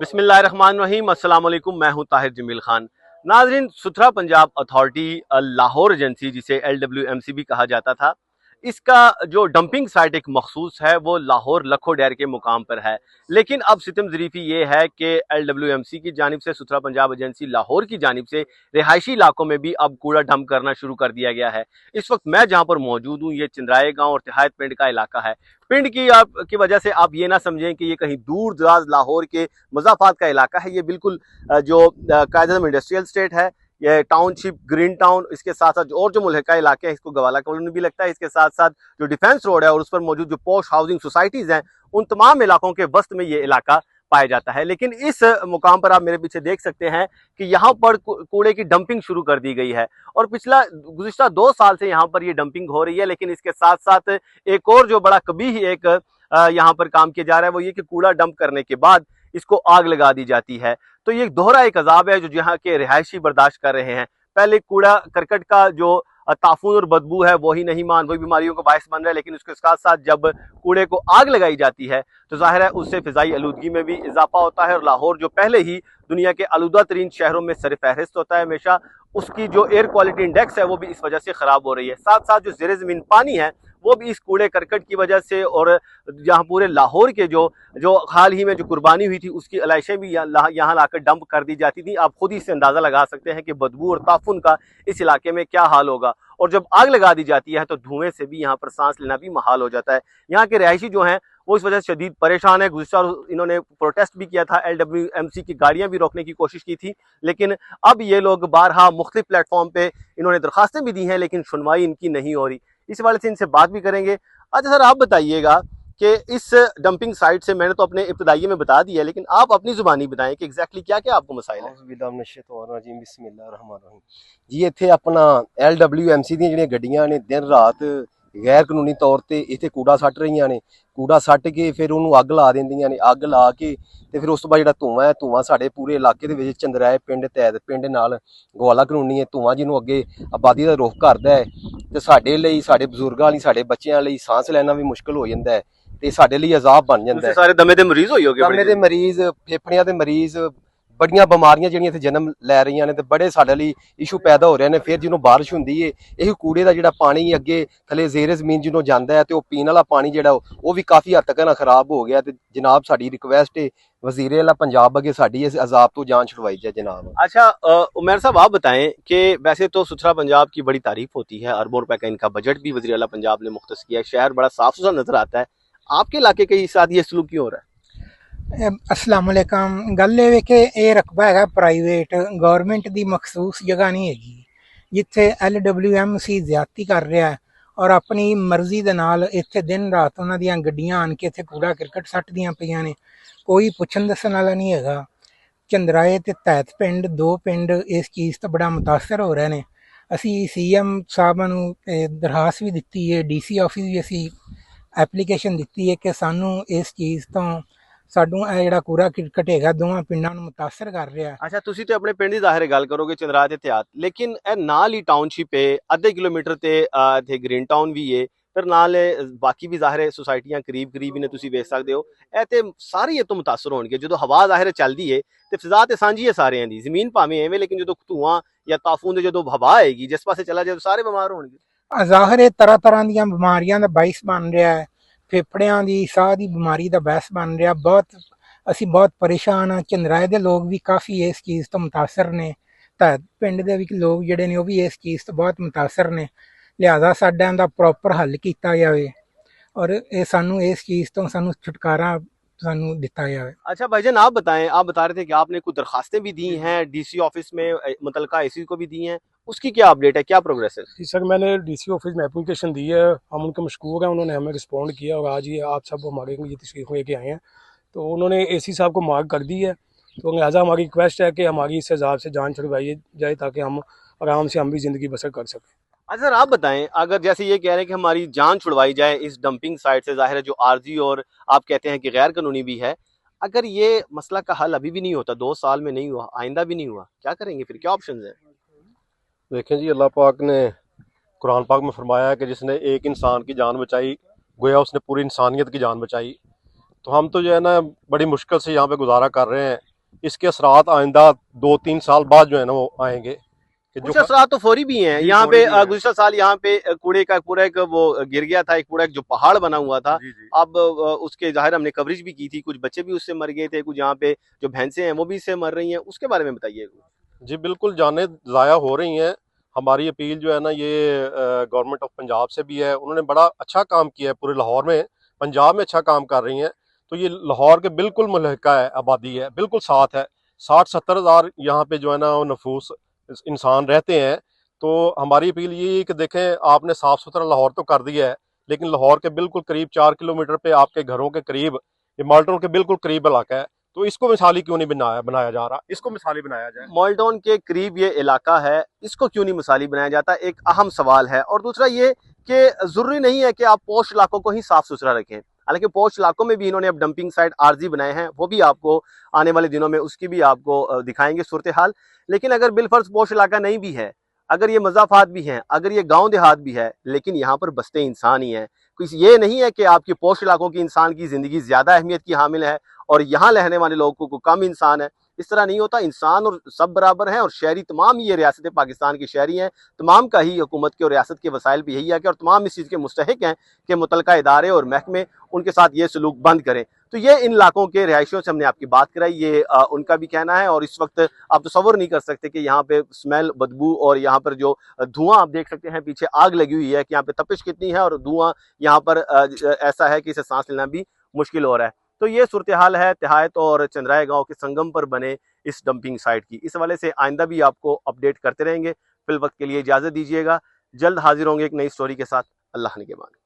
बिस्मिल्लाहिर्रहमानिर्रहीम, अस्सलाम वालेकुम। मैं हूं ताहिर जमील खान। नाजरीन, सुथरा पंजाब अथॉरिटी लाहौर एजेंसी, जिसे LWMC भी कहा जाता था, इसका जो डंपिंग साइट एक मखसूस है वो लाहौर लखो डैर के मुकाम पर है। लेकिन अब सितम ज़रीफ़ी ये है कि LWMC की जानिब से, सुथरा पंजाब एजेंसी लाहौर की जानिब से रिहायशी इलाकों में भी अब कूड़ा डंप करना शुरू कर दिया गया है। इस वक्त मैं जहाँ पर मौजूद हूँ, ये चिंद्राए गाँव और तिहायत पिंड का इलाका है। पिंड की वजह से आप ये ना समझें कि ये कहीं दूर दराज लाहौर के मज़ाफ़ात का इलाका है। ये बिल्कुल जो कायदे इंडस्ट्रियल स्टेट है, ये टाउनशिप, ग्रीन टाउन, इसके साथ साथ और जो मुल्का इलाके हैं, इसको गवाला कॉलोनी भी लगता है। इसके साथ साथ जो डिफेंस रोड है और उस पर मौजूद जो पोश हाउसिंग सोसाइटीज़ हैं, उन तमाम इलाकों के वस्त में ये इलाका पाया जाता है। लेकिन इस मुकाम पर आप मेरे पीछे देख सकते हैं कि यहाँ पर कूड़े की डंपिंग शुरू कर दी गई है और गुज़िश्ता 2 साल से यहाँ पर ये डंपिंग हो रही है। लेकिन इसके साथ साथ एक और जो बड़ा कबीह एक यहाँ पर काम किया जा रहा है वो ये कि कूड़ा डंप करने के बाद इसको आग लगा दी जाती है। तो ये दोहरा एक अजाब है जो यहाँ के रिहायशी बर्दाश्त कर रहे हैं। पहले कूड़ा करकट का जो ताफून और बदबू है वही नहीं मान, वही बीमारियों का बायस बन रहा है। लेकिन उसके साथ साथ जब कूड़े को आग लगाई जाती है तो जाहिर है उससे फिजाई आलूदगी में भी इजाफा होता है और लाहौर जो पहले ही दुनिया के आलूदा तरीन शहरों में सर फहरिस्त होता है हमेशा, उसकी जो एयर क्वालिटी इंडेक्स है वो भी इस वजह से खराब हो रही है। साथ साथ जो ज़ेरे ज़मीन पानी है वो भी इस कूड़े करकट की वजह से, और जहाँ पूरे लाहौर के जो जो हाल ही में जो कुर्बानी हुई थी उसकी अलाइशें भी यहाँ लाकर डंप कर दी जाती थी। आप खुद ही इससे अंदाज़ा लगा सकते हैं कि बदबू और ताफुन का इस इलाके में क्या हाल होगा। और जब आग लगा दी जाती है तो धुएं से भी यहाँ पर सांस लेना भी महाल हो जाता है। यहाँ के रहायशी जो हैं वो इस वजह से शदीद परेशान है। गुज़िश्ता इन्होंने प्रोटेस्ट भी किया था, LWMC की गाड़ियां भी रोकने की कोशिश की थी, लेकिन अब ये लोग बारहा मुख्तलिफ प्लेटफॉर्म पे इन्होंने दरखास्तें भी दी हैं, लेकिन सुनवाई इनकी नहीं हो रही। इस वाले से इनसे बात भी करेंगे। अच्छा सर, आप बताइएगा कि इस डंपिंग साइट से, मैंने तो अपने इब्तदाइये में बता दिया, लेकिन आप अपनी जुबानी बताएं कि एग्जैक्टली क्या क्या आपको मसाइल है। जी, इत्थे अपना LWMC ਦੀਆਂ ਜਿਹੜੀਆਂ ਗੱਡੀਆਂ ਨੇ ਦਿਨ ਰਾਤ ਗੈਰ ਕਾਨੂੰਨੀ ਤੌਰ ਤੇ ਇੱਥੇ ਕੂੜਾ ਸੱਟ ਰਹੀਆਂ ਨੇ। ਕੂੜਾ ਸੱਟ ਕੇ ਫਿਰ ਉਹਨੂੰ ਅੱਗ ਲਾ ਦਿੰਦੀਆਂ ਨੇ। ਅੱਗ ਲਾ ਕੇ ਤੇ ਫਿਰ ਉਸ ਤੋਂ ਬਾਅਦ ਜਿਹੜਾ ਧੂੰਆਂ ਹੈ, ਧੂੰਆਂ ਸਾਡੇ ਪੂਰੇ ਇਲਾਕੇ ਦੇ ਵਿੱਚ ਚੰਦਰਾਏ ਪਿੰਡ, ਤੈਦ ਪਿੰਡ ਨਾਲ ਗਵਾਲਾ ਕਾਨੂੰਨੀ ਹੈ ਧੂੰਆਂ, ਜਿਹਨੂੰ ਅੱਗੇ ਆਬਾਦੀ ਦਾ ਰੁੱਖ ਕਰਦਾ ਹੈ ਤੇ ਸਾਡੇ ਲਈ, ਸਾਡੇ ਬਜ਼ੁਰਗਾਂ ਲਈ, ਸਾਡੇ ਬੱਚਿਆਂ ਲਈ ਸਾਂਸ ਲੈਣਾ ਵੀ ਮੁਸ਼ਕਲ ਹੋ ਜਾਂਦਾ ਹੈ ਤੇ ਸਾਡੇ ਲਈ ਅਜ਼ਾਬ ਬਣ ਜਾਂਦਾ ਹੈ। ਸਾਰੇ ਦਮੇ ਦੇ ਮਰੀਜ਼ ਹੋਈ ਹੋਗੇ, ਦਮੇ ਦੇ ਮਰੀਜ਼, ਫੇਫੜਿਆਂ ਦੇ ਮਰੀਜ਼, ਬੜੀਆਂ ਬਿਮਾਰੀਆਂ ਜਿਹੜੀਆਂ ਇੱਥੇ ਜਨਮ ਲੈ ਰਹੀਆਂ ਨੇ ਤੇ ਬੜੇ ਸਾਡੇ ਲਈ ਇਸ਼ੂ ਪੈਦਾ ਹੋ ਰਹੇ ਨੇ। ਫਿਰ ਜਦੋਂ ਬਾਰਿਸ਼ ਹੁੰਦੀ ਏ, ਇਹ ਕੂੜੇ ਦਾ ਜਿਹੜਾ ਪਾਣੀ ਅੱਗੇ ਥੱਲੇ ਜ਼ੇਰੇ ਜ਼ਮੀਨ ਜਿਹਨੂੰ ਜਾਂਦਾ ਹੈ ਤੇ ਉਹ ਪੀਣ ਵਾਲਾ ਪਾਣੀ ਜਿਹੜਾ ਉਹ ਵੀ ਕਾਫੀ ਹੱਦ ਤੱਕ ਨਾ ਖਰਾਬ ਹੋ ਗਿਆ। ਤੇ जनाब साड़ी रिक्वेस्ट है वजीर अला पंजाब अगे साड़ी इस अजाब तो जान छुड़वाई जाए जनाब। अच्छा उमर साहब, आप बताएं कि वैसे तो सुथरा पंजाब की बड़ी तारीफ होती है, अरबों रुपए का इनका बजट भी वजीर अला पंजाब ने मुख्तस किया है, शहर बड़ा साफ सुथरा नजर आता है। आपके इलाके के साथ ये सलूक क्यों हो रहा है? अस्सलाम वालेकुम। गल ये कि यह रकबा है प्राइवेट, गौरमेंट की मखसूस जगह नहीं हैगी जिथे LWMC ज्यादती कर रहा है और अपनी मर्जी के नाल इत्थे दिन रात उन्हां दीयां गड्डियां आन के इत्थे कूड़ा करकट सट्टदियां पईयां ने। कोई पुछन दस्सन वाला नहीं हैगा। चंद्राए ते तैत पिंड, 2 पिंड इस चीज़ तो बड़ा मुतासर हो रहे हैं। असी CM साहब नूं दरखास्त भी दित्ती है, DC ऑफिस भी असी एप्लीकेशन दित्ती है कि सानू इस चीज़ तो साडू ਜਿਹੜਾ ਕੂੜਾ ਕਰਕਟ ਹੈਗਾ ਦੋਵਾਂ ਪਿੰਡਾਂ ਨੂੰ ਮੁਤਾਸਰ ਕਰ ਰਿਹਾ। अच्छा, तुसी तो अपने पिंड की जाहिर गल करोगे चंद्राए ते त्यात, लेकिन नाल ही टाउनशिप है, आधे किलोमीटर ते इत्थे ग्रीन टाउन भी है, फिर नाल बाकी भी जाहिर सोसाइटियां करीब करीब ने, तुसी वेख सकदे हो। ए ते सारे ये तो मुतासर होणगे जो हवा जाहिर चलदी है ते फिजा ते सांझी है सारियां दी, जमीन भावें एवें, लेकिन जो धुआं या ताफून दे जो हवा आएगी जिस पासे चला जाए तो सारे बीमार होणगे। ਜ਼ਾਹਿਰ ਹੈ तरह तरह ਦੀਆਂ ਬਿਮਾਰੀਆਂ ਦਾ ਬਾਇਸ ਬਣ ਰਿਹਾ ਹੈ। ਫੇਫੜਿਆਂ ਦੀ, ਸਾਹ ਦੀ ਬਿਮਾਰੀ ਦਾ ਬਾਇਸ ਬਣ ਰਿਹਾ। ਅਸੀਂ ਬਹੁਤ ਪਰੇਸ਼ਾਨ ਹਾਂ। ਚੰਦਰਾਏ ਦੇ ਲੋਕ ਵੀ ਕਾਫੀ ਇਸ ਚੀਜ਼ ਤੋਂ ਮੁਤਾਸਰ ਨੇ, ਤਾਂ ਪਿੰਡ ਦੇ ਵੀ ਲੋਕ ਜਿਹੜੇ ਨੇ ਉਹ ਵੀ ਇਸ ਚੀਜ਼ ਤੋਂ ਬਹੁਤ ਮੁਤਾਸਰ ਨੇ। ਲਿਹਾਜ਼ਾ ਸਾਡਾ ਦਾ ਪ੍ਰੋਪਰ ਹੱਲ ਕੀਤਾ ਜਾਵੇ और ये सानू इस चीज़ तो सानू छुटकारा सानू दिता जाए। अच्छा भाईजान, आप बताएं, आप बता रहे थे कि आपने कुछ दरखास्तें भी दी हैं, DC ऑफिस में मुतलका AC को भी दी हैं, उसकी क्या अपडेट है, क्या प्रोग्रेस है? जी सर, मैंने DC ऑफिस में एप्लीकेशन दी है, हम उनके मशकूर हैं, उन्होंने हमें रिस्पॉन्ड किया और आज ये आप सब हमारे ये तशरीफ लेके आए हैं। तो उन्होंने AC साहब को मार्क कर दी है। तो लिहाजा हमारी रिक्वेस्ट है कि हमारी इस हिसाब से जान छुड़वाई जाए ताकि हम आराम से हम भी ज़िंदगी बसर कर सकें। अच्छा सर, आप बताएं, अगर जैसे ये कह रहे हैं कि हमारी जान छुड़वाई जाए इस डंपिंग साइट से, जाहिर है जो आर्जी और आप कहते हैं कि गैर कानूनी भी है, अगर ये मसला का हल अभी भी नहीं होता, 2 साल में नहीं हुआ, आइंदा भी नहीं हुआ, क्या करेंगे फिर, क्या ऑप्शन है? देखें जी, अल्लाह पाक ने कुरान पाक में फरमाया है कि जिसने एक इंसान की जान बचाई गोया उसने पूरी इंसानियत की जान बचाई। तो हम तो जो है ना बड़ी मुश्किल से यहाँ पे गुजारा कर रहे हैं। इसके असरात आइंदा 2-3 साल बाद जो है ना वो आएंगे कि कुछ असरात तो फौरी भी हैं। जी, यहाँ फौरी पे भी हैं। गुज़िश्ता साल यहाँ पे कूड़े का पूरा एक वो गिर गया था, एक पूरा एक जो पहाड़ बना हुआ था। जी जी अब उसके ज़ाहिर हमने कवरेज भी की थी, कुछ बच्चे भी उससे मर गए थे, कुछ यहाँ पे जो भैंसें हैं वो भी इससे मर रही हैं, उसके बारे में बताइए। जी बिल्कुल, जानें ज़ाया हो रही हैं। हमारी अपील जो है ना ये गवर्नमेंट ऑफ पंजाब से भी है। उन्होंने बड़ा अच्छा काम किया है पूरे लाहौर में, पंजाब में अच्छा काम कर रही हैं। तो ये लाहौर के बिल्कुल मुल्हिका है, आबादी है, बिल्कुल साथ है। 60-70 हज़ार यहाँ पे जो है ना वो नफूस इंसान रहते हैं। तो हमारी अपील ये है कि देखें, आपने साफ़ सुथरा लाहौर तो कर दिया है, लेकिन लाहौर के बिल्कुल करीब 4 किलोमीटर पे आपके घरों के करीब, ये माल्टन के बिल्कुल करीब इलाका है। तो इसको मिसाली क्यों नहीं बनाया जा रहा? इसको मिसाली बनाया जाए। मॉल्टन के करीब ये इलाका है, इसको क्यों नहीं मिसाली बनाया जाता, एक अहम सवाल है। और दूसरा ये कि जरूरी नहीं है कि आप पोश इलाकों को ही साफ सुथरा रखें। हालांकि पोश इलाकों में भी इन्होंने अब डंपिंग साइट आरजी बनाए हैं, वो भी आपको आने वाले दिनों में उसकी भी आपको दिखाएंगे सूरत हाल। लेकिन अगर बिलफर्ज पोश इलाका नहीं भी है, अगर ये मज़ाफात भी हैं, अगर ये गांव देहात भी है, लेकिन यहाँ पर बसते इंसान ही हैं। ये नहीं है कि आपकी पोश इलाकों की इंसान की जिंदगी ज्यादा अहमियत की हामिल है और यहाँ रहने वाले लोगों को कम इंसान है। इस तरह नहीं होता, इंसान और सब बराबर हैं। और शहरी तमाम ये रियासत पाकिस्तान के शहरी हैं, तमाम का ही हुकूमत के और रियासत के वसाइल भी यही है कि और तमाम इस चीज़ के मुस्तहिक हैं कि मुतलका इदारे और महकमे उनके साथ ये सलूक बंद करें। तो ये इन इलाकों के रिहायशियों से हमने आपकी बात कराई, ये उनका भी कहना है। और इस वक्त आप तसव्वुर नहीं कर सकते कि यहाँ पे स्मेल, बदबू और यहाँ पर जो धुआं आप देख सकते हैं, पीछे आग लगी हुई है कि यहाँ पे तपिश कितनी है और धुआं यहाँ पर ऐसा है कि इसे सांस लेना भी मुश्किल हो रहा है। तो ये सूरत हाल है तिहायत और चंद्राया गांव के संगम पर बने इस डंपिंग साइट की। इस हवाले से आइंदा भी आपको अपडेट करते रहेंगे। फिल वक्त के लिए इजाजत दीजिएगा, जल्द हाजिर होंगे एक नई स्टोरी के साथ। अल्लाह ने के मान।